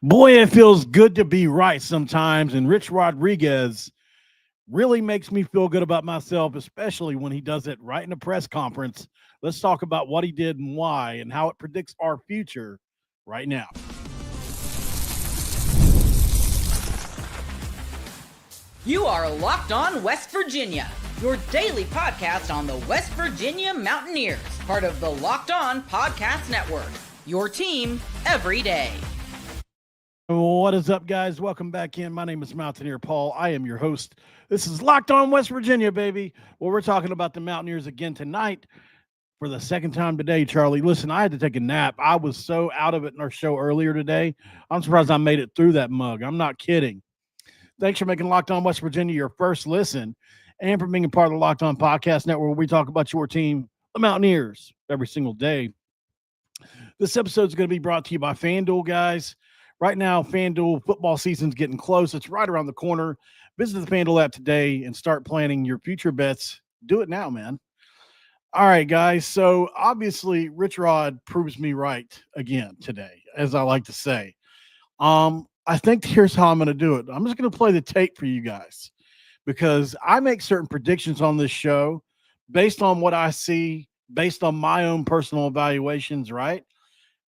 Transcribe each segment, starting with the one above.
Boy, it feels good to be right sometimes. And Rich Rodriguez really makes me feel good about myself, especially when he does it right in a press conference. Let's talk about what he did and why and how it predicts our future right now. You are Locked On West Virginia, your daily podcast on the West Virginia Mountaineers, part of the Locked On Podcast Network, your team every day. What is up, guys? Welcome back in. My name is Mountaineer Paul. I am your host. This is Locked On West Virginia, baby. Well, we're talking about the Mountaineers again tonight for the second time today, Charlie. Listen, I had to take a nap. I was so out of it in our show earlier today. I'm surprised I made it through that mug. I'm not kidding. Thanks for making Locked On West Virginia your first listen and for being a part of the Locked On Podcast Network, where we talk about your team, the Mountaineers, every single day. This episode is going to be brought to you by FanDuel, guys. Right now, FanDuel football season's getting close. It's right around the corner. Visit the FanDuel app today and start planning your future bets. Do it now, man. All right, guys. So obviously, Rich Rod proves me right again today, as I like to say. I think here's how I'm going to do it. I'm just going to play the tape for you guys because I make certain predictions on this show based on what I see, based on my own personal evaluations, right?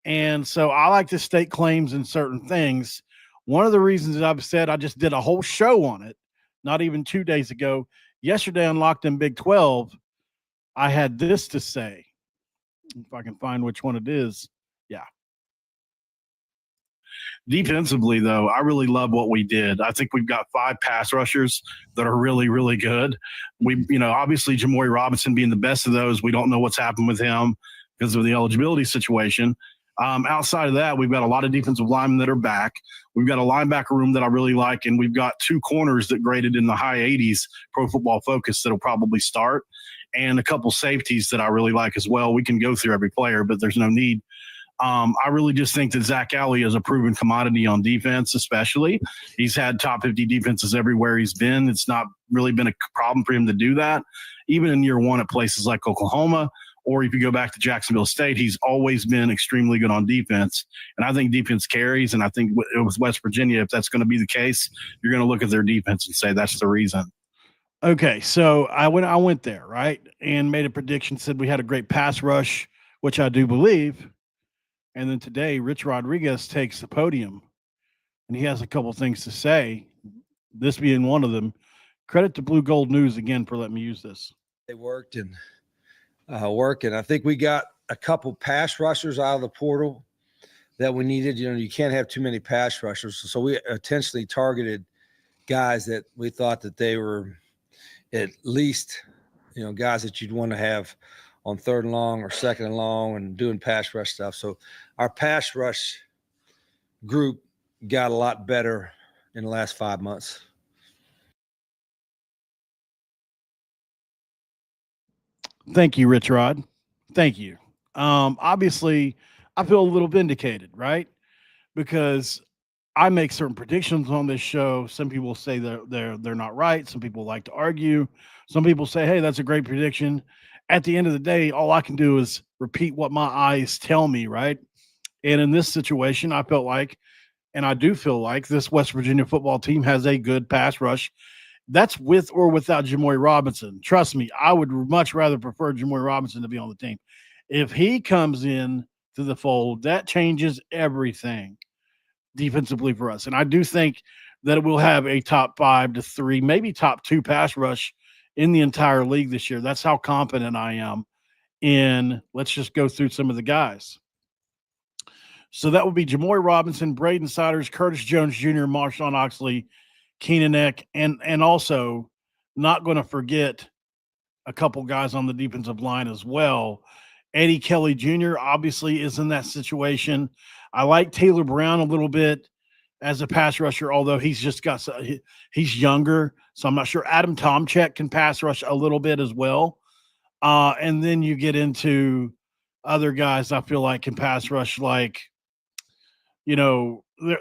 And so I like to state claims in certain things. One of the reasons that I've said I just did a whole show on it, not even 2 days ago. Yesterday on Locked in Big 12, I had this to say. If I can find which one it is. Yeah. Defensively, though, I really love what we did. I think we've got 5 pass rushers that are really, really good. Obviously, Jamori Robinson being the best of those. We don't know what's happened with him because of the eligibility situation. Outside of that, we've got a lot of defensive linemen that are back. We've got a linebacker room that I really like, and we've got 2 corners that graded in the high 80s, Pro Football Focus, that'll probably start, and a couple safeties that I really like as well. We can go through every player, but there's no need. I really just think that Zach Alley is a proven commodity on defense, especially. He's had top 50 defenses everywhere he's been. It's not really been a problem for him to do that, even in year one at places like Oklahoma. Or if you go back to Jacksonville State, he's always been extremely good on defense. And I think defense carries. And I think with West Virginia, if that's going to be the case, you're going to look at their defense and say that's the reason. Okay, so I went there, right, and made a prediction, said we had a great pass rush, which I do believe. And then today, Rich Rodriguez takes the podium, and he has a couple things to say, this being one of them. Credit to Blue Gold News again for letting me use this. They worked and I think we got a couple pass rushers out of the portal that we needed. You can't have too many pass rushers. So we intentionally targeted guys that we thought that they were at least, guys that you'd want to have on 3rd and long or 2nd and long and doing pass rush stuff. So our pass rush group got a lot better in the last 5 months. Thank you, Rich Rod. Thank you. Obviously, I feel a little vindicated, right? Because I make certain predictions on this show. Some people say they're not right. Some people like to argue. Some people say, hey, that's a great prediction. At the end of the day, all I can do is repeat what my eyes tell me, right? And in this situation, I felt like, and I do feel like, this West Virginia football team has a good pass rush. That's with or without Jamori Robinson. Trust me, I would much rather prefer Jamori Robinson to be on the team. If he comes in to the fold, that changes everything defensively for us. And I do think that it will have a top 5 to 3, maybe top 2 pass rush in the entire league this year. That's how confident I am in. Let's just go through some of the guys. So that would be Jamori Robinson, Braden Siders, Curtis Jones Jr., Marshawn Oxley, Keenan Eck, and also not going to forget a couple guys on the defensive line as well. Eddie Kelly Jr. obviously is in that situation. I like Taylor Brown a little bit as a pass rusher, although he's younger, so I'm not sure. Adam Tomczyk can pass rush a little bit as well. And then you get into other guys I feel like can pass rush, like,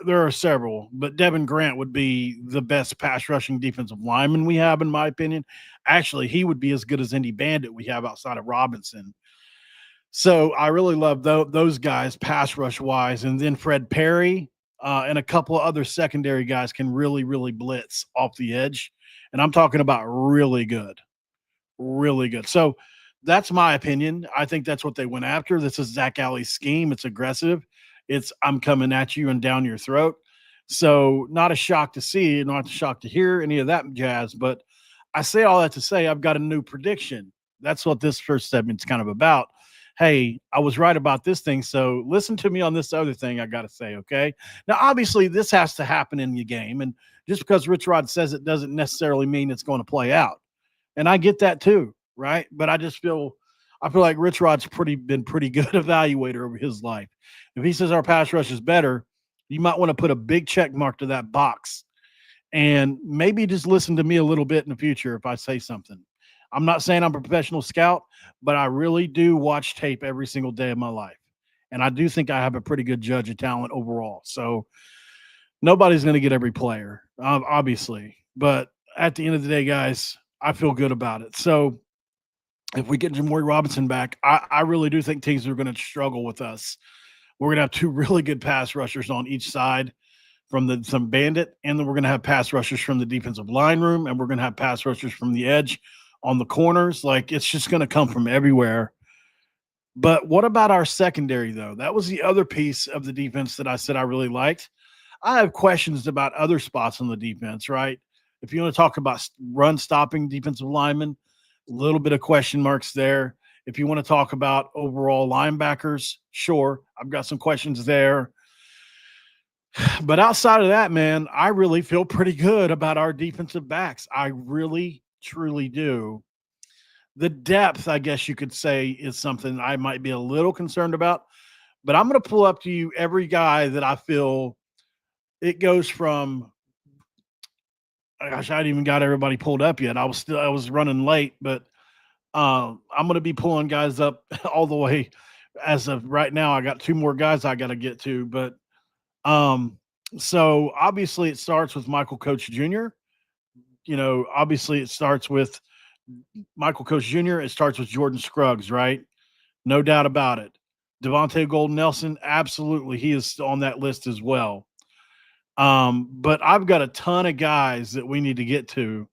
there are several, but Devin Grant would be the best pass rushing defensive lineman we have, in my opinion. Actually, he would be as good as any Bandit we have outside of Robinson. So I really love those guys pass rush wise. And then Fred Perry, and a couple of other secondary guys can really, really blitz off the edge. And I'm talking about really good, really good. So that's my opinion. I think that's what they went after. This is Zach Alley's scheme. It's aggressive. It's I'm coming at you and down your throat. So not a shock to see, not a shock to hear any of that jazz. But I say all that to say I've got a new prediction. That's what this first segment's kind of about. Hey, I was right about this thing. So listen to me on this other thing I got to say, okay? Now, obviously, this has to happen in the game. And just because Rich Rod says it doesn't necessarily mean it's going to play out. And I get that too, right? But I feel like Rich Rod's been pretty good evaluator over his life. If he says our pass rush is better, you might want to put a big check mark to that box. And maybe just listen to me a little bit in the future if I say something. I'm not saying I'm a professional scout, but I really do watch tape every single day of my life. And I do think I have a pretty good judge of talent overall. So nobody's going to get every player, obviously. But at the end of the day, guys, I feel good about it. So if we get Jamori Robinson back, I really do think teams are going to struggle with us. We're going to have two really good pass rushers on each side from some bandit, and then we're going to have pass rushers from the defensive line room, and we're going to have pass rushers from the edge on the corners. Like, it's just going to come from everywhere. But what about our secondary, though? That was the other piece of the defense that I said I really liked. I have questions about other spots on the defense, right? If you want to talk about run stopping defensive linemen, a little bit of question marks there. If you want to talk about overall linebackers, sure, I've got some questions there. But outside of that, man, I really feel pretty good about our defensive backs. I really, truly do. The depth, I guess you could say, is something I might be a little concerned about. But I'm going to pull up to you every guy that I feel it goes from. Gosh, I hadn't even got everybody pulled up yet. I was running late, but I'm going to be pulling guys up all the way. As of right now, I got two more guys I got to get to, but so obviously it starts with Michael Coach Jr. Obviously it starts with Michael Coach Jr. It starts with Jordan Scruggs, right? No doubt about it. Devontae Golden Nelson, absolutely. He is on that list as well. But I've got a ton of guys that we need to get to.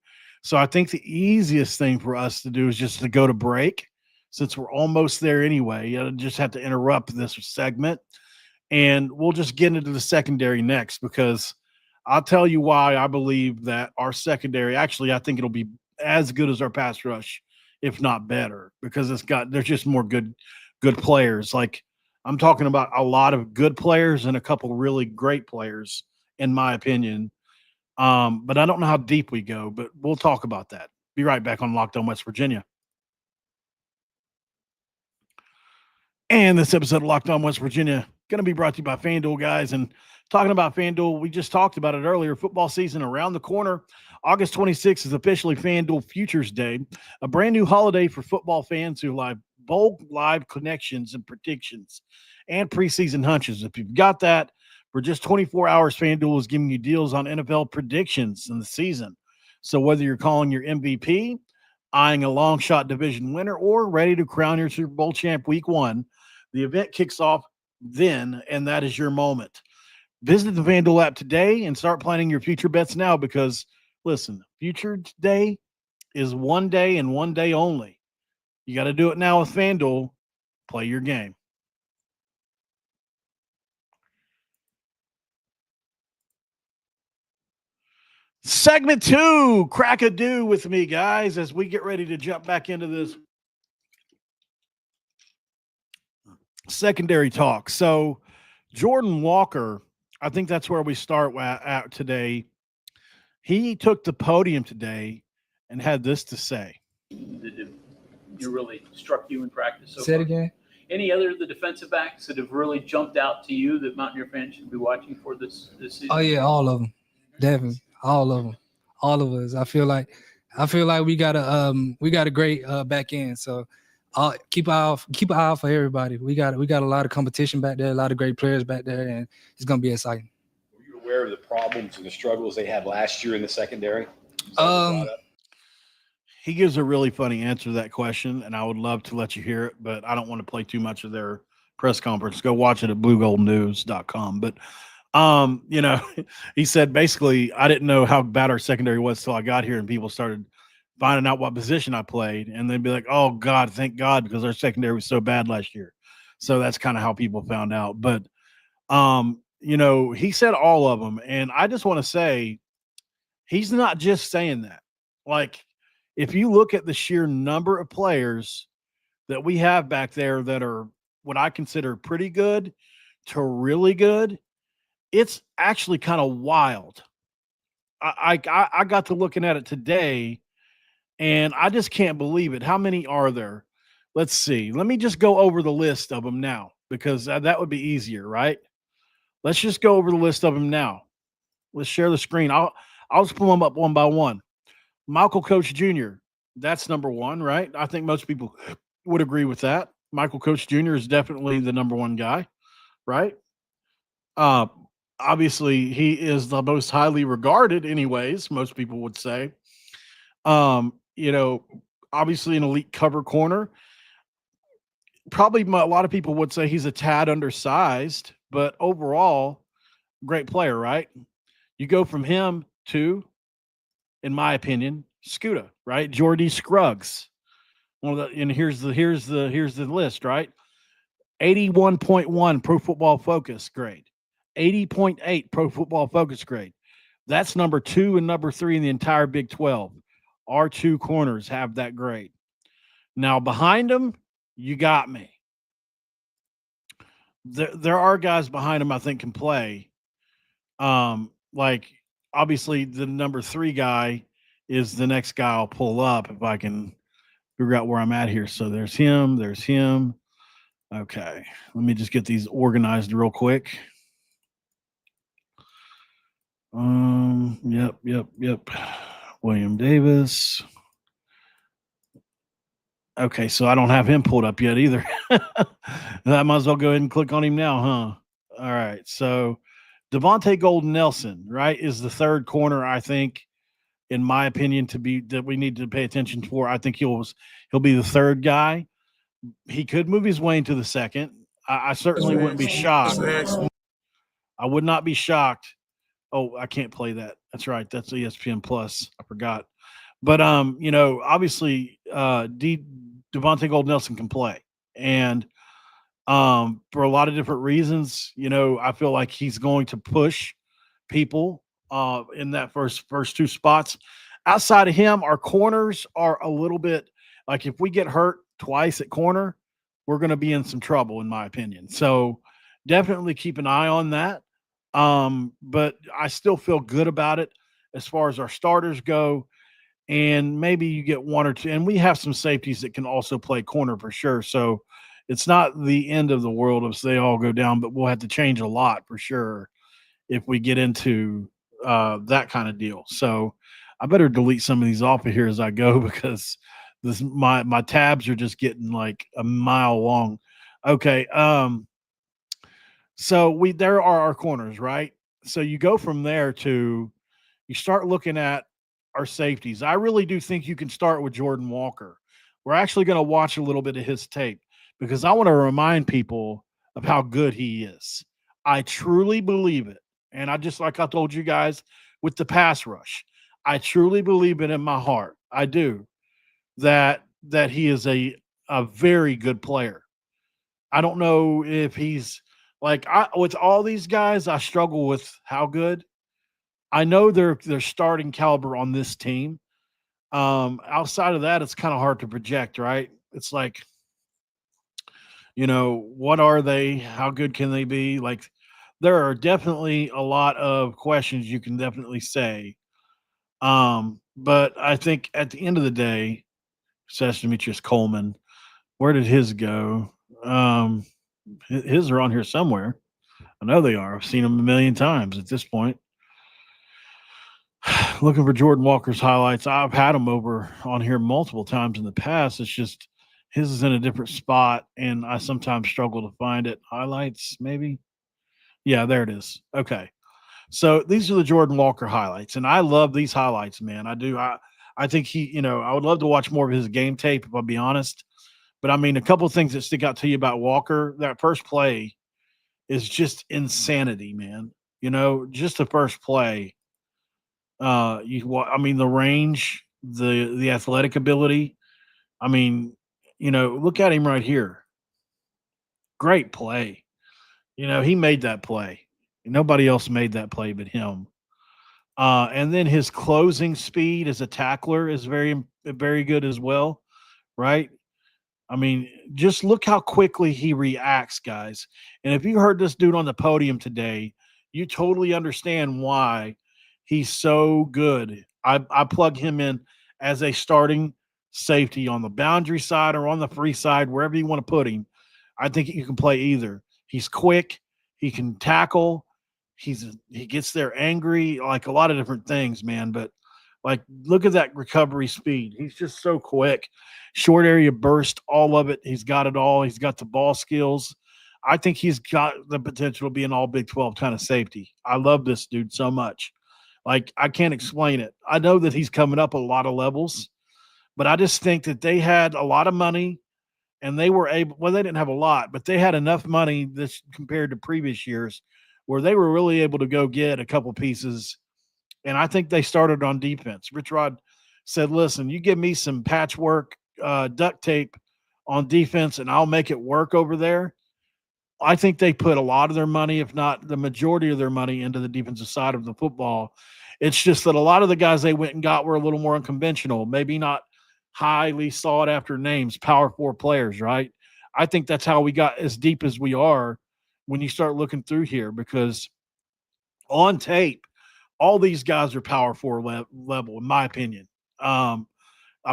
So I think the easiest thing for us to do is just to go to break, since we're almost there anyway. You just have to interrupt this segment. And we'll just get into the secondary next, because I'll tell you why I believe that our secondary, actually, I think it'll be as good as our pass rush, if not better, because there's just more good players. Like, I'm talking about a lot of good players and a couple really great players, in my opinion. But I don't know how deep we go, but we'll talk about that. Be right back on Locked On West Virginia. And this episode of Locked On West Virginia going to be brought to you by FanDuel, guys. And talking about FanDuel, we just talked about it earlier. Football season around the corner. August 26th is officially FanDuel Futures Day, a brand new holiday for football fans who like bold live connections and predictions and preseason hunches. If you've got that, for just 24 hours, FanDuel is giving you deals on NFL predictions in the season. So whether you're calling your MVP, eyeing a long shot division winner, or ready to crown your Super Bowl champ week 1, the event kicks off then, and that is your moment. Visit the FanDuel app today and start planning your future bets now, because, listen, Future Day is one day and one day only. You got to do it now with FanDuel. Play your game. Segment 2, crack-a-doo with me, guys, as we get ready to jump back into this secondary talk. So Jordan Walker, I think that's where we start at today. He took the podium today and had this to say. That you really struck you in practice so Say far? it again. Any other of the defensive backs that have really jumped out to you that Mountaineer fans should be watching for this season? Oh yeah, all of them, definitely, all of them, all of us. I feel like we got a great back end. So keep an eye out for everybody. We got a lot of competition back there, a lot of great players back there, and it's gonna be exciting. Were you aware of the problems and the struggles they had last year in the secondary? He gives a really funny answer to that question, and I would love to let you hear it, but I don't want to play too much of their press conference. Go watch it at bluegoldnews.com. But You know, he said basically, I didn't know how bad our secondary was till I got here, and people started finding out what position I played, and they'd be like, "Oh God, thank God," because our secondary was so bad last year. So that's kind of how people found out. But you know, he said all of them, and I just want to say he's not just saying that. Like, if you look at the sheer number of players that we have back there that are what I consider pretty good to really good, it's actually kind of wild. I got to looking at it today, and I just can't believe it. How many are there? Let's see. Let me just go over the list of them now because that would be easier, right? Let's just go over the list of them now. Let's share the screen. I'll just pull them up one by one. Michael Coach Jr. That's number one, right? I think most people would agree with that. Michael Coach Jr. is definitely the number one guy, right? Uh, Obviously, he is the most highly regarded, anyways. Most people would say. You know, obviously an elite cover corner. Probably a lot of people would say he's a tad undersized, but overall, great player, right? You go from him to, in my opinion, Scuda, right? Jordy Scruggs. One of the, and here's the list, right? 81.1 Pro Football Focus grade, 80.8 Pro Football Focus grade. That's number 2 and number 3 in the entire Big 12. Our two corners have that grade. Now behind them, you got me. There are guys behind him I think can play. Like obviously the number 3 guy is the next guy I'll pull up if I can figure out where I'm at here. So there's him. Okay, let me just get these organized real quick. Yep. William Davis. Okay, so I don't have him pulled up yet either. I might as well go ahead and click on him now, huh? All right, so Devontae Golden Nelson, right, is the third corner, I think, in my opinion, to be that we need to pay attention for. I think he'll be the third guy. He could move his way into the second. I certainly wouldn't be shocked. I would not be shocked. Oh, I can't play that. That's right. That's ESPN Plus. I forgot. But you know, obviously, Devontae Gold Nelson can play, and for a lot of different reasons, you know, I feel like he's going to push people in that first two spots. Outside of him, our corners are a little bit like if we get hurt twice at corner, we're going to be in some trouble, in my opinion. So definitely keep an eye on that. But I still feel good about it as far as our starters go. And maybe you get one or two, and we have some safeties that can also play corner for sure. So it's not the end of the world if they all go down, but we'll have to change a lot for sure if we get into that kind of deal. So I better delete some of these off of here as I go because my tabs are just getting like a mile long. Okay. So there are our corners, right? So you go from there to you start looking at our safeties. I really do think you can start with Jordan Walker. We're actually going to watch a little bit of his tape because I want to remind people of how good he is. I truly believe it. And I just, like I told you guys with the pass rush, I truly believe it in my heart. I do that he is a very good player. I don't know if he's like with all these guys, I struggle with how good. I know they're starting caliber on this team. Outside of that, it's kind of hard to project, right? It's like, you know, what are they? How good can they be? Like, there are definitely a lot of questions you can definitely say. But I think at the end of the day, Seth Demetrius Coleman, where did his go? His are on here somewhere. I know they are. I've seen them a million times at this point. Looking for Jordan Walker's highlights. I've had him over on here multiple times in the past. It's just his is in a different spot, and I sometimes struggle to find it. Highlights, maybe? Yeah, there it is. Okay. So these are the Jordan Walker highlights, and I love these highlights, man. I do. I think he, you know, I would love to watch more of his game tape, if I'll be honest. But I mean, a couple of things that stick out to you about Walker. That first play is just insanity, man. Just the first play. I mean, the range, the athletic ability. I mean, look at him right here. Great play. He made that play. Nobody else made that play but him. And then his closing speed as a tackler is very, very good as well, right? I mean, just look how quickly he reacts, guys. And if you heard this dude on the podium today, you totally understand why he's so good. I plug him in as a starting safety on the boundary side or on the free side, wherever you want to put him. I think you can play either. He's quick, he can tackle, he gets there angry, like a lot of different things, man. But like, look at that recovery speed. He's just so quick. Short area burst, all of it. He's got it all. He's got the ball skills. I think he's got the potential to be an all Big 12 kind of safety. I love this dude so much. Like, I can't explain it. I know that he's coming up a lot of levels, but I just think that they had a lot of money and they were able, well, they didn't have a lot, but they had enough money this compared to previous years where they were really able to go get a couple pieces. And I think they started on defense. Rich Rod said, listen, you give me some patchwork duct tape on defense and I'll make it work over there. I think they put a lot of their money, if not the majority of their money, into the defensive side of the football. It's just that a lot of the guys they went and got were a little more unconventional, maybe not highly sought after names, power four players, right? I think that's how we got as deep as we are when you start looking through here, because on tape, all these guys are power four level, in my opinion. I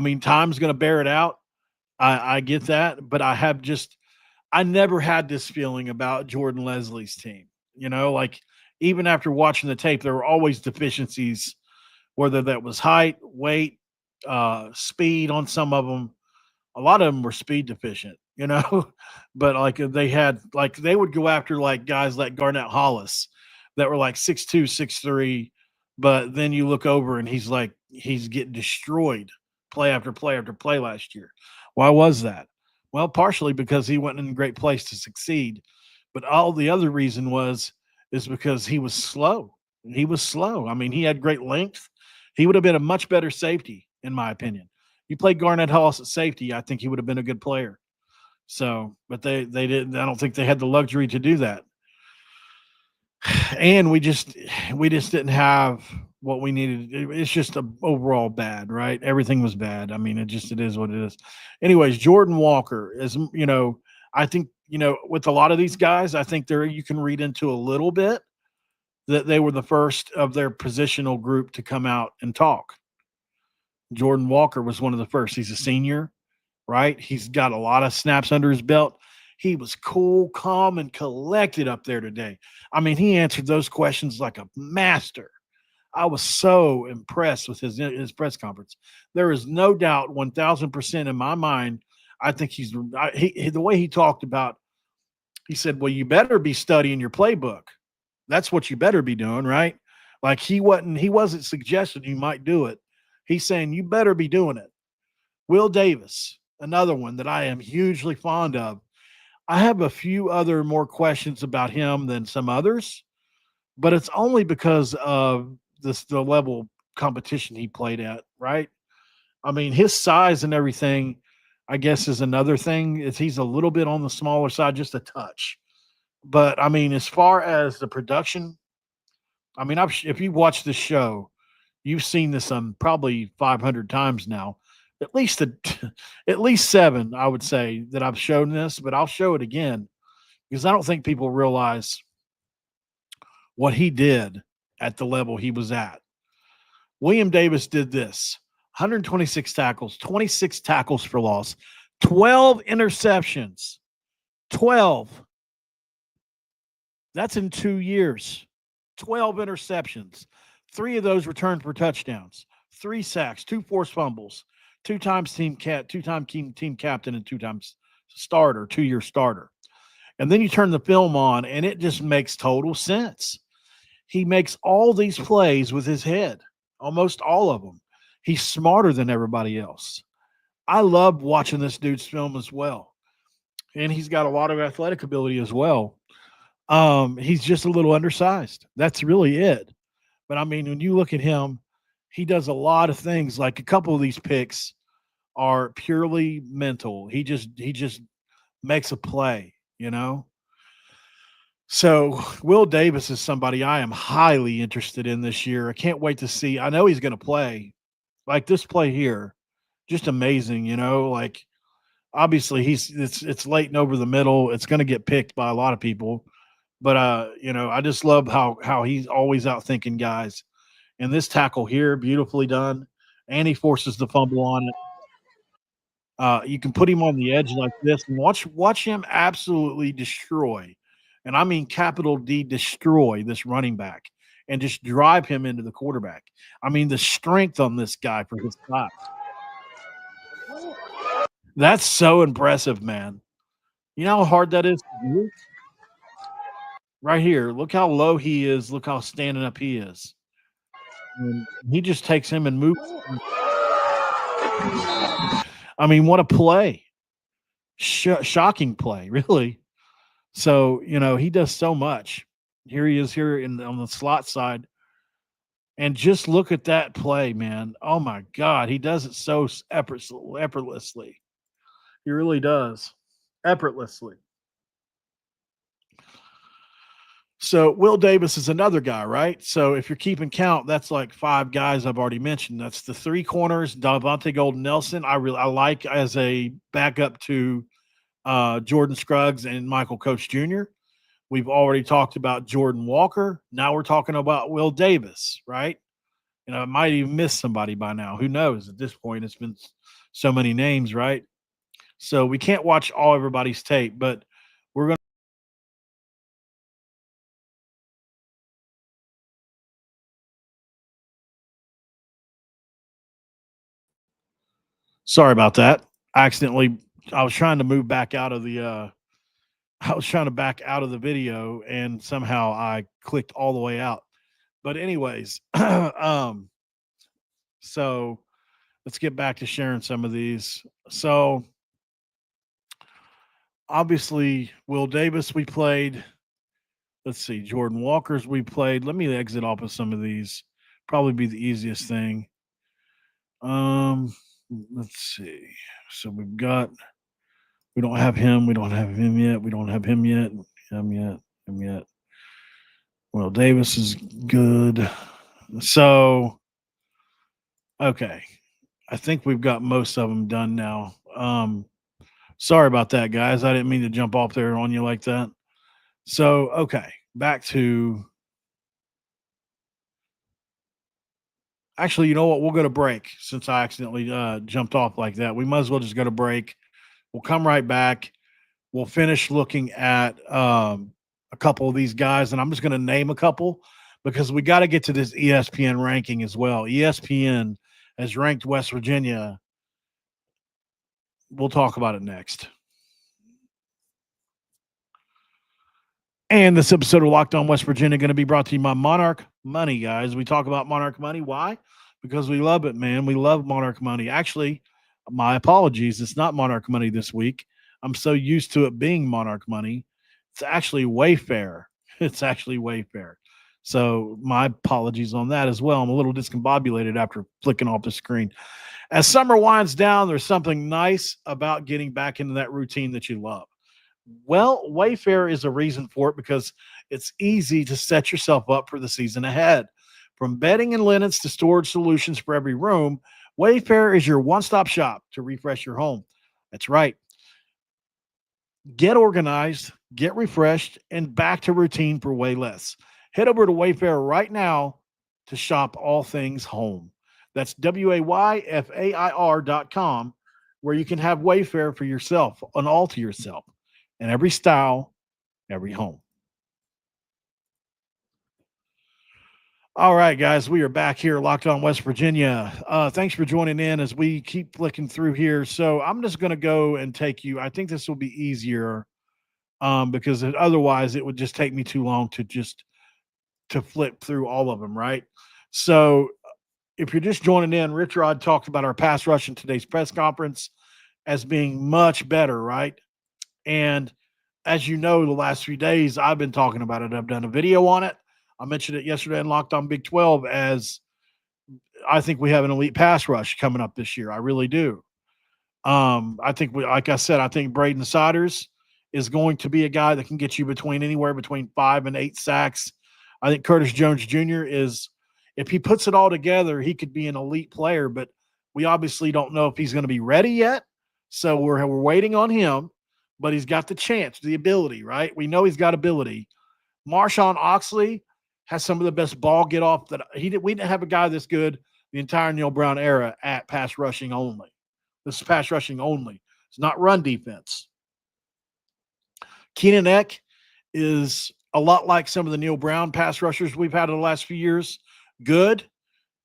mean, time's going to bear it out. I get that, but I never had this feeling about Jordan Leslie's team. Like, even after watching the tape, there were always deficiencies, whether that was height, weight, speed on some of them. A lot of them were speed deficient, but like they would go after like guys like Garnett Hollis that were like 6'2", 6'3", but then you look over and he's getting destroyed play after play after play last year. Why was that? Well, partially because he wasn't in a great place to succeed, but all the other reason is because he was slow. He was slow. I mean, he had great length. He would have been a much better safety, in my opinion. You played Garnett Hollis at safety, I think he would have been a good player. So, but they didn't. I don't think they had the luxury to do that. And we just didn't have what we needed. It's just overall bad, right? Everything was bad. I mean, it is what it is. Anyways, Jordan Walker is, I think, with a lot of these guys, I think you can read into a little bit that they were the first of their positional group to come out and talk. Jordan Walker was one of the first. He's a senior, right? He's got a lot of snaps under his belt. He was cool, calm, and collected up there today. I mean, he answered those questions like a master. I was so impressed with his press conference. There is no doubt, 1,000% in my mind, I think the way he talked about, he said, well, you better be studying your playbook. That's what you better be doing, right? Like he wasn't suggesting you might do it. He's saying you better be doing it. Will Davis, another one that I am hugely fond of. I have a few other more questions about him than some others, but it's only because of the level of competition he played at, right? I mean, his size and everything, I guess, is another thing. He's a little bit on the smaller side, just a touch. But I mean, as far as the production, I mean, if you watch this show, you've seen this probably 500 times now. At least 7, I would say, that I've shown this, but I'll show it again because I don't think people realize what he did at the level he was at. William Davis did this: 126 tackles, 26 tackles for loss, 12 interceptions. 12. That's in 2 years. 12 interceptions. 3 of those returned for touchdowns. 3 sacks, 2 forced fumbles. 2 times team captain, and 2 times starter, 2-year starter. And then you turn the film on, and it just makes total sense. He makes all these plays with his head, almost all of them. He's smarter than everybody else. I love watching this dude's film as well. And he's got a lot of athletic ability as well. He's just a little undersized. That's really it. But I mean, when you look at him, he does a lot of things. Like a couple of these picks are purely mental. He just makes a play, you know? So Will Davis is somebody I am highly interested in this year. I can't wait to see. I know he's going to play. Like this play here, just amazing, you know? Like obviously it's late and over the middle. It's going to get picked by a lot of people. But you know, I just love how he's always out thinking guys. And this tackle here, beautifully done. And he forces the fumble on it. You can put him on the edge like this and watch him absolutely destroy, and I mean capital D destroy this running back and just drive him into the quarterback. I mean the strength on this guy for his size. That's so impressive, man. You know how hard that is to do? Right here. Look how low he is. Look how standing up he is. And he just takes him and moves. I mean, what a play. Shocking play, really. So, you know, he does so much. Here he is here on the slot side. And just look at that play, man. Oh my God. He does it so effortlessly. He really does. Effortlessly. So Will Davis is another guy, right? So if you're keeping count, that's like 5 guys I've already mentioned. That's the 3 corners. Davante Golden Nelson, I like as a backup to Jordan Scruggs and Michael Coach Jr. We've already talked about Jordan Walker. Now we're talking about Will Davis, right? And I might even miss somebody by now. Who knows? At this point, it's been so many names, right? So we can't watch all everybody's tape, but we're going to. Sorry about that. I was trying to move back out of the I was trying to back out of the video and somehow I clicked all the way out. But anyways, so let's get back to sharing some of these. So obviously, Will Davis, we played. Let's see, Jordan Walker's we played. Let me exit off of some of these. Probably be the easiest thing. Let's see. So we don't have him. We don't have him yet. We don't have him yet. Him yet. Him yet. Well, Davis is good. So, okay. I think we've got most of them done now. Sorry about that, guys. I didn't mean to jump off there on you like that. So, okay. Back to. Actually, you know what? We'll go to break since I accidentally jumped off like that. We might as well just go to break. We'll come right back. We'll finish looking at a couple of these guys, and I'm just going to name a couple because we got to get to this ESPN ranking as well. ESPN has ranked West Virginia. We'll talk about it next. And this episode of Locked On West Virginia going to be brought to you by Monarch Money, guys. We talk about Monarch Money. Why? Because we love it, man. We love Monarch Money. Actually, my apologies. It's not Monarch Money this week. I'm so used to it being Monarch Money. It's actually Wayfair. It's actually Wayfair. So my apologies on that as well. I'm a little discombobulated after flicking off the screen. As summer winds down, there's something nice about getting back into that routine that you love. Well, Wayfair is a reason for it because it's easy to set yourself up for the season ahead. From bedding and linens to storage solutions for every room, Wayfair is your one-stop shop to refresh your home. That's right. Get organized, get refreshed, and back to routine for way less. Head over to Wayfair right now to shop all things home. That's WAYFAIR.com, where you can have Wayfair for yourself and all to yourself. And every style, every home. All right, guys, we are back here, Locked On West Virginia. Thanks for joining in as we keep flicking through here. So I'm just going to go and take you. I think this will be easier because otherwise it would just take me too long to flip through all of them, right? So if you're just joining in, Rich Rod talked about our pass rush in today's press conference as being much better, right? And as you know, the last few days I've been talking about it. I've done a video on it. I mentioned it yesterday in Locked On Big 12 as I think we have an elite pass rush coming up this year. I really do. I think like I said, I think Braden Siders is going to be a guy that can get you anywhere between 5 and 8 sacks. I think Curtis Jones Jr. is, if he puts it all together, he could be an elite player, but we obviously don't know if he's going to be ready yet. So we're waiting on him, but he's got the chance, the ability, right? We know he's got ability. Marshawn Oxley has some of the best ball get off that we didn't have a guy this good the entire Neil Brown era at pass rushing only. This is pass rushing only. It's not run defense. Keenan Eck is a lot like some of the Neil Brown pass rushers we've had in the last few years. Good,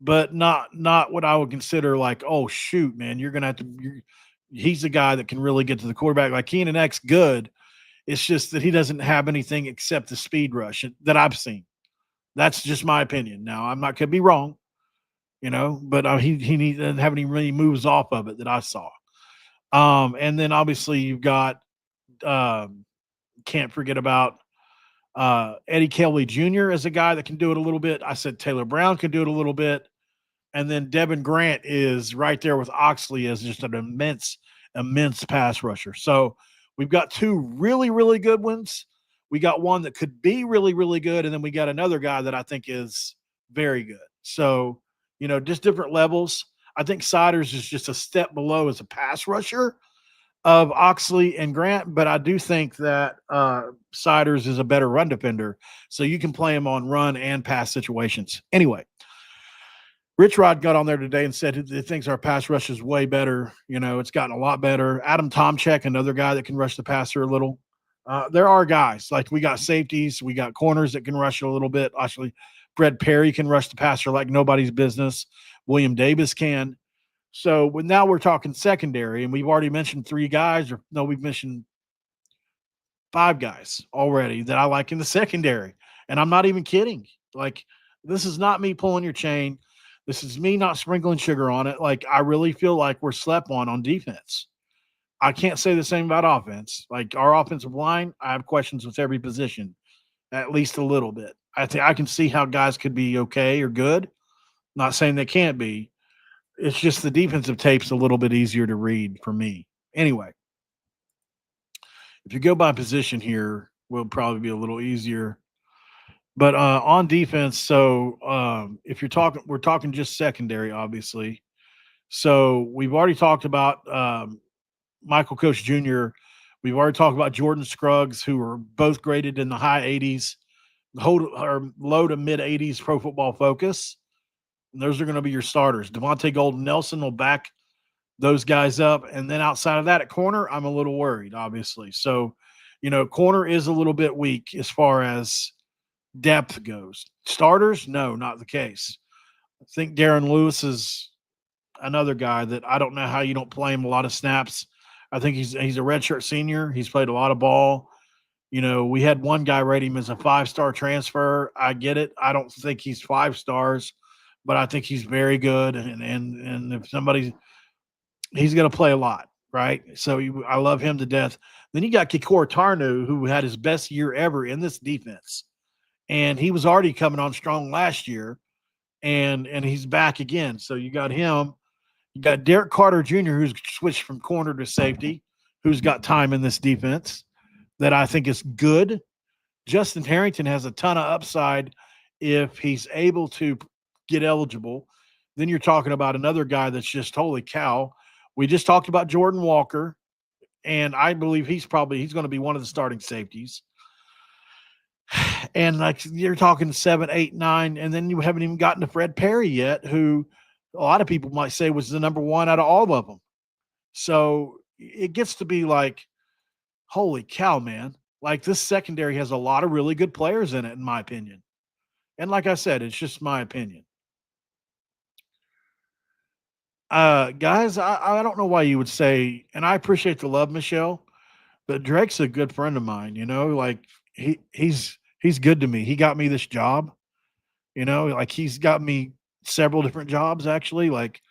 but not what I would consider like, oh, shoot, man, you're going to have to – he's the guy that can really get to the quarterback. Like Keenan Eck's good. It's just that he doesn't have anything except the speed rush that I've seen. That's just my opinion. Now, I'm not going to be wrong, but he doesn't have any really moves off of it that I saw. And then obviously you've got can't forget about Eddie Kelly Jr. as a guy that can do it a little bit. I said Taylor Brown can do it a little bit. And then Devin Grant is right there with Oxley as just an immense pass rusher. So we've got two really, really good ones. We got one that could be really, really good. And then we got another guy that I think is very good. So, just different levels. I think Siders is just a step below as a pass rusher of Oxley and Grant, but I do think that Siders is a better run defender. So you can play him on run and pass situations. Anyway, Rich Rod got on there today and said he thinks our pass rush is way better. It's gotten a lot better. Adam Tomczyk, another guy that can rush the passer a little. There are guys like we got safeties, we got corners that can rush it a little bit. Actually, Brett Perry can rush the passer like nobody's business. William Davis can. So now we're talking secondary, and we've already mentioned 3 guys, we've mentioned 5 guys already that I like in the secondary. And I'm not even kidding. Like, this is not me pulling your chain. This is me not sprinkling sugar on it. Like, I really feel like we're slept on defense. I can't say the same about offense. Like, our offensive line, I have questions with every position, at least a little bit. I think I can see how guys could be okay or good. Not saying they can't be. It's just the defensive tape's a little bit easier to read for me. Anyway, if you go by position here, will probably be a little easier. But on defense, so if we're talking just secondary, obviously. So we've already talked about Michael Coach Jr. We've already talked about Jordan Scruggs, who are both graded in the high 80s, low to mid 80s Pro Football Focus. And those are going to be your starters. Devontae Golden Nelson will back those guys up. And then outside of that at corner, I'm a little worried, obviously. So, corner is a little bit weak as far as depth goes. Starters, no, not the case. I think Darren Lewis is another guy that I don't know how you don't play him a lot of snaps. I think he's a redshirt senior. He's played a lot of ball. We had one guy rate him as a 5-star transfer. I get it. I don't think he's 5 stars. But I think he's very good, and if he's going to play a lot, right? So I love him to death. Then you got Kikor Tarnu, who had his best year ever in this defense, and he was already coming on strong last year, and he's back again. So you got him. You got Derek Carter Jr., who's switched from corner to safety, who's got time in this defense that I think is good. Justin Harrington has a ton of upside if he's able to get eligible. Then you're talking about another guy that's just holy cow. We just talked about Jordan Walker, and I believe he's going to be one of the starting safeties. And like you're talking 7, 8, 9, and then you haven't even gotten to Fred Perry yet, who a lot of people might say was the number 1 out of all of them. So it gets to be like, holy cow, man. Like, this secondary has a lot of really good players in it, in my opinion. And like I said, it's just my opinion. Guys, I don't know why you would say, and I appreciate the love, Michelle, but Drake's a good friend of mine, like he's good to me. He got me this job, like he's got me several different jobs actually. Like,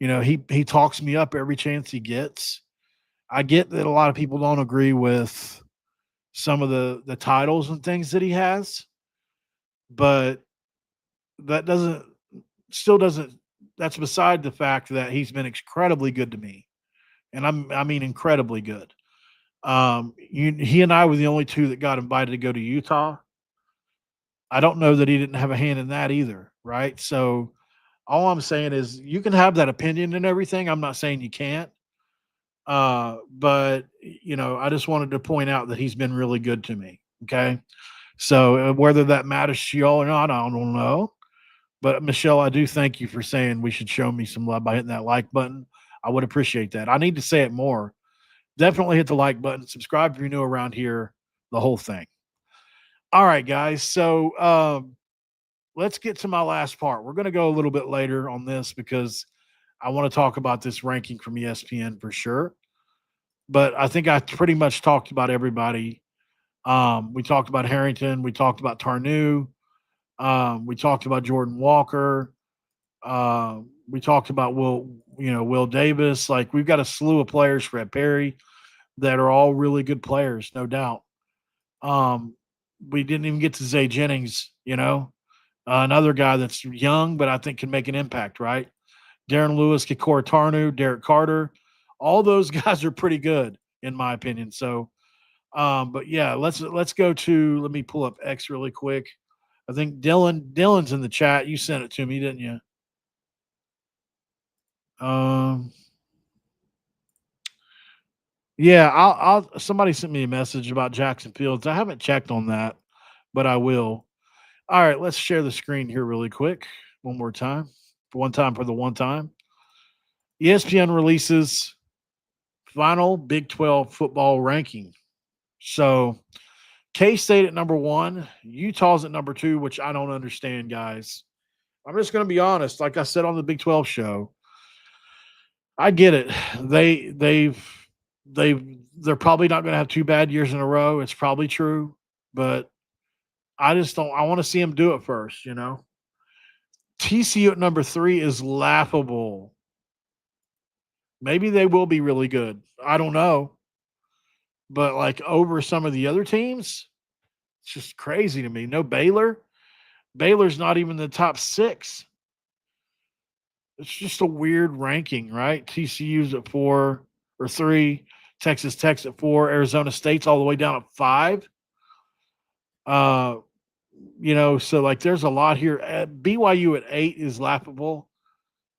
he talks me up every chance he gets. I get that a lot of people don't agree with some of the titles and things that he has, but that doesn't still doesn't that's beside the fact that he's been incredibly good to me. And I mean incredibly good. He and I were the only two that got invited to go to Utah. I don't know that he didn't have a hand in that either, right? So all I'm saying is you can have that opinion and everything. I'm not saying you can't. But I just wanted to point out that he's been really good to me. Okay. So whether that matters to y'all or not, I don't know. But Michelle, I do thank you for saying we should show me some love by hitting that like button. I would appreciate that. I need to say it more. Definitely hit the like button. Subscribe if you're new around here. The whole thing. All right, guys. So let's get to my last part. We're going to go a little bit later on this because I want to talk about this ranking from ESPN for sure. But I think I pretty much talked about everybody. We talked about Harrington. We talked about Tarnew. We talked about Jordan Walker. We talked about Will Davis. Like we've got a slew of players, Fred Perry, that are all really good players, no doubt. We didn't even get to Zay Jennings, another guy that's young, but I think can make an impact, right? Darren Lewis, Kikora Tarnew, Derek Carter, all those guys are pretty good in my opinion. So, but yeah, let's go to. Let me pull up X really quick. I think Dylan's in the chat. You sent it to me, didn't you? Yeah, I'll somebody sent me a message about Jackson Fields. I haven't checked on that, but I will. All right, let's share the screen here really quick. One more time. One time for the one time. ESPN releases final Big 12 football ranking. So K-State at number 1, Utah's at number 2, which I don't understand, guys. I'm just going to be honest. Like I said on the Big 12 show, I get it. They're probably not going to have 2 bad years in a row. It's probably true, but I just don't. I want to see them do it first. TCU at number 3 is laughable. Maybe they will be really good. I don't know, but like over some of the other teams, it's just crazy to me. No Baylor. Baylor's not even the top 6. It's just a weird ranking, right? TCU's at 4 or 3, Texas Tech's at 4, Arizona State's all the way down at 5. So like there's a lot here. BYU at 8 is laughable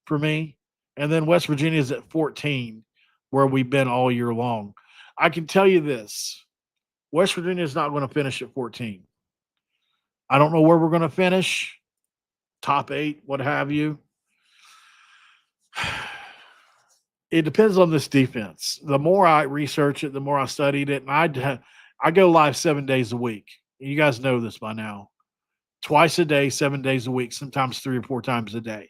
for me. And then West Virginia is at 14, where we've been all year long. I can tell you this. West Virginia is not going to finish at 14. I don't know where we're going to finish. Top 8, what have you. It depends on this defense. The more I research it, the more I studied it. And I go live 7 days a week. You guys know this by now. Twice a day, 7 days a week, sometimes 3 or 4 times a day.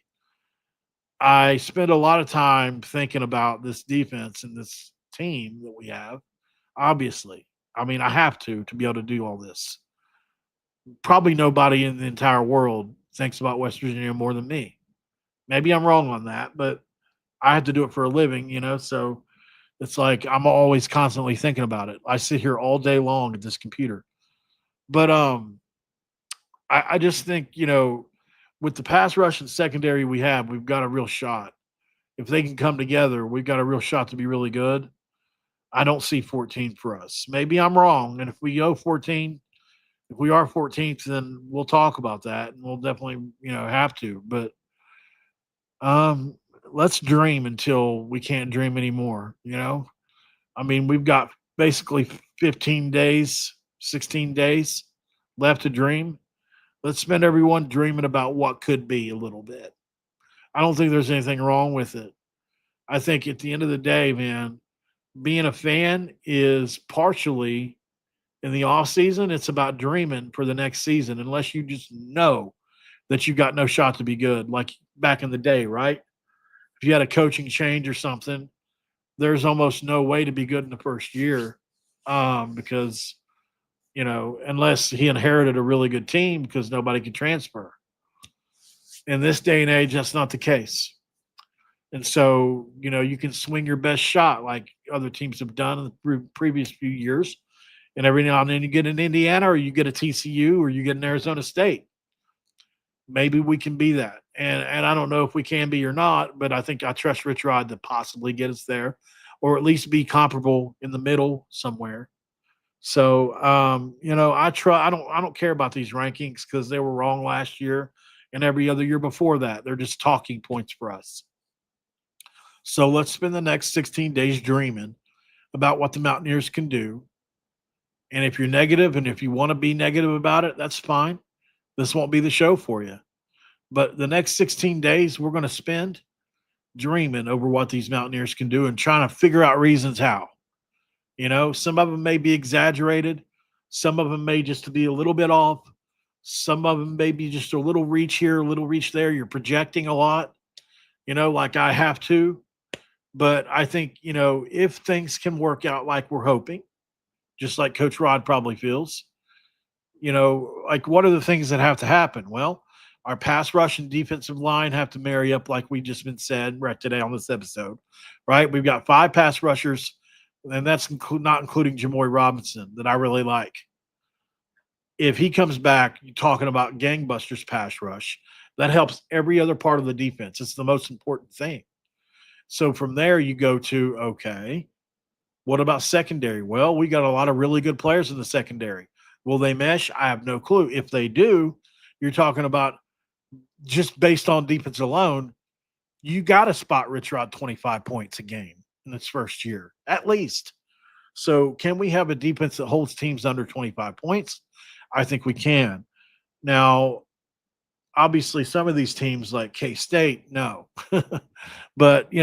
I spend a lot of time thinking about this defense and this team that we have. Obviously. I mean, I have to be able to do all this. Probably nobody in the entire world thinks about West Virginia more than me. Maybe I'm wrong on that, but I have to do it for a living, so it's like I'm always constantly thinking about it. I sit here all day long at this computer. But I just think, with the pass rush and secondary we have, we've got a real shot. If they can come together, we've got a real shot to be really good. I don't see 14 for us. Maybe I'm wrong. And if we go 14, if we are 14th, then we'll talk about that. And we'll definitely, have to. But let's dream until we can't dream anymore, I mean, we've got basically 15 days, 16 days left to dream. Let's spend everyone dreaming about what could be a little bit. I don't think there's anything wrong with it. I think at the end of the day, man, being a fan is partially in the off season. It's about dreaming for the next season, unless you just know that you got no shot to be good, like back in the day, right? If you had a coaching change or something, there's almost no way to be good in the first year because, unless he inherited a really good team because nobody could transfer. In this day and age, that's not the case. And so, you can swing your best shot like other teams have done in the previous few years And every now and then you get an Indiana or you get a TCU or you get an Arizona State. Maybe we can be that. And I don't know if we can be or not, but I think I trust Rich Rod to possibly get us there or at least be comparable in the middle somewhere. So I don't care about these rankings because they were wrong last year and every other year before that. They're just talking points for us. So let's spend the next 16 days dreaming about what the Mountaineers can do. And if you're negative and if you want to be negative about it, that's fine. This won't be the show for you. But the next 16 days we're going to spend dreaming over what these Mountaineers can do and trying to figure out reasons how. Some of them may be exaggerated. Some of them may just be a little bit off. Some of them may be just a little reach here, a little reach there. You're projecting a lot, like I have to. But I think, if things can work out like we're hoping, just like Coach Rod probably feels, like what are the things that have to happen? Well, our pass rush and defensive line have to marry up like we just been said right today on this episode, right? We've got 5 pass rushers, and that's not including Jamoy Robinson that I really like. If he comes back, you're talking about gangbusters pass rush, that helps every other part of the defense. It's the most important thing. So from there you go to, okay, what about secondary? Well, we got a lot of really good players in the secondary. Will they mesh? I have no clue. If they do, you're talking about just based on defense alone, you got to spot Rich Rod 25 points a game in its first year, at least. So can we have a defense that holds teams under 25 points? I think we can. Now, obviously, some of these teams like K-State, no. But,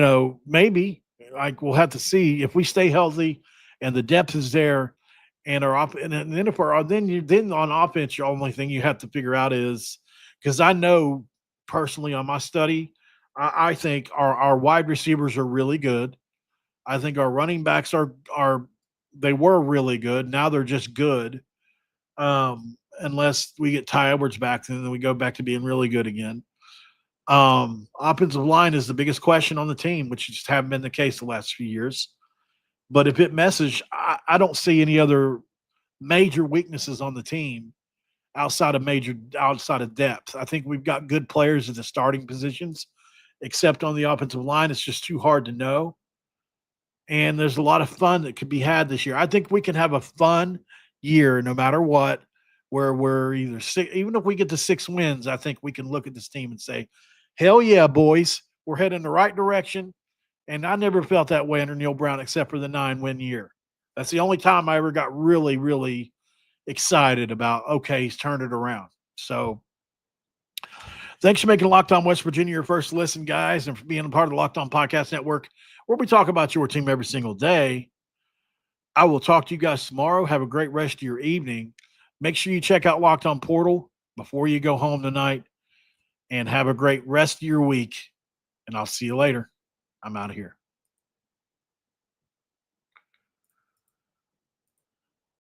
maybe. Like we'll have to see if we stay healthy and the depth is there and then on offense, your only thing you have to figure out is because I know personally on my study, I think our wide receivers are really good. I think our running backs they were really good. Now they're just good. Unless we get Ty Edwards back, then we go back to being really good again. Offensive line is the biggest question on the team, which just haven't been the case the last few years. But if it messes, I don't see any other major weaknesses on the team outside of depth. I think we've got good players at the starting positions, except on the offensive line. It's just too hard to know. And there's a lot of fun that could be had this year. I think we can have a fun year no matter what, where we're either even if we get to 6 wins, I think we can look at this team and say, hell yeah, boys, we're heading in the right direction. And I never felt that way under Neil Brown except for the 9-win year. That's the only time I ever got really, really excited about, okay, he's turned it around. So thanks for making Locked On West Virginia your first listen, guys, and for being a part of the Locked On Podcast Network, where we talk about your team every single day. I will talk to you guys tomorrow. Have a great rest of your evening. Make sure you check out Locked On Portal before you go home tonight, and have a great rest of your week. And I'll see you later. I'm out of here.